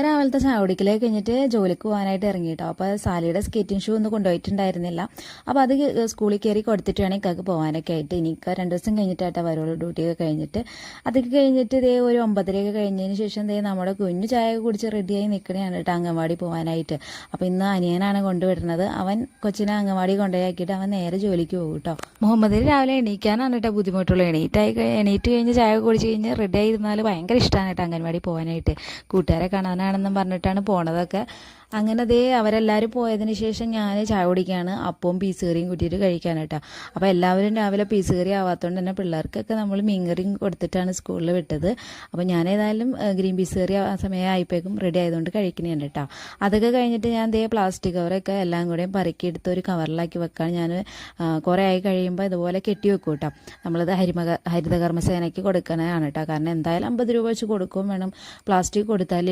രാവിലത്തെ ചായ കുടിക്കലേ കഴിഞ്ഞിട്ട് ജോലിക്ക് പോകാനായിട്ട് ഇറങ്ങി കേട്ടോ. അപ്പോൾ സാലിയുടെ സ്കേറ്റിംഗ് ഷൂ ഒന്നും കൊണ്ടുപോയിട്ടുണ്ടായിരുന്നില്ല. അപ്പോൾ അത് സ്കൂളിൽ കയറി കൊടുത്തിട്ട് വേണം ഇക്കാക്ക് പോകാനൊക്കെ ആയിട്ട്. എനിക്ക് 2 ദിവസം കഴിഞ്ഞിട്ടായിട്ടാണ് വരുള്ളൂ ഡ്യൂട്ടിയൊക്കെ കഴിഞ്ഞിട്ട്. അതൊക്കെ കഴിഞ്ഞിട്ട് ഇതേ ഒരു 9:30 കഴിഞ്ഞതിന് ശേഷം ദേ നമ്മുടെ കുഞ്ഞു ചായ കുടിച്ച് റെഡിയായി നിൽക്കണയാണ് കേട്ടോ അംഗൻവാടി പോകാനായിട്ട്. അപ്പോൾ ഇന്ന് അനിയനാണ് കൊണ്ടുവിടുന്നത്. അവൻ കൊച്ചിനെ അംഗൻവാടി കൊണ്ടുപോയാക്കിയിട്ട് അവൻ നേരെ ജോലിക്ക് പോകും കേട്ടോ. മുഹമ്മദിന് രാവിലെ എണീക്കാനാണ് കേട്ടോ ബുദ്ധിമുട്ടുള്ളൂ. എണീറ്റ് കഴിഞ്ഞ് ചായ കുടിച്ച് കഴിഞ്ഞ് റെഡി ആയിരുന്നാൽ ഭയങ്കര ഇഷ്ടമാണ് കേട്ടോ അംഗൻവാടി പോകാനായിട്ട്. കൂട്ടുകാരെ കാണാനാണെന്നും പറഞ്ഞിട്ടാണ് പോണതൊക്കെ. അങ്ങനെ ദേ അവരെല്ലാവരും പോയതിന് ശേഷം ഞാൻ ചായ കുടിക്കുകയാണ്. അപ്പവും പീസ് കറിയും കൂട്ടിയിട്ട് കഴിക്കാൻ കേട്ടോ. അപ്പോൾ എല്ലാവരും രാവിലെ പീസ് കറി ആവാത്തതുകൊണ്ട് തന്നെ പിള്ളേർക്കൊക്കെ നമ്മൾ മീൻ കറിയും കൊടുത്തിട്ടാണ് സ്കൂളിൽ വിട്ടത്. അപ്പോൾ ഞാൻ ഏതായാലും ഗ്രീൻ പീസ് കറി ആ സമയം ആയപ്പോഴേക്കും റെഡി ആയതുകൊണ്ട് കഴിക്കണേണ് കേട്ടോ. അതൊക്കെ കഴിഞ്ഞിട്ട് ഞാൻ ദേ പ്ലാസ്റ്റിക് കവറൊക്കെ എല്ലാം കൂടെയും പറക്കിയെടുത്ത് ഒരു കവറിലാക്കി വെക്കാൻ ഞാൻ കുറേ ആയി കഴിയുമ്പോൾ ഇതുപോലെ കെട്ടി വെക്കും കേട്ടോ. നമ്മളത് ഹരിതകർമ്മസേനയ്ക്ക് കൊടുക്കാനാണ് കേട്ടോ. കാരണം എന്തായാലും 50 രൂപ വെച്ച് കൊടുക്കുകയും വേണം. പ്ലാസ്റ്റിക് കൊടുത്താൽ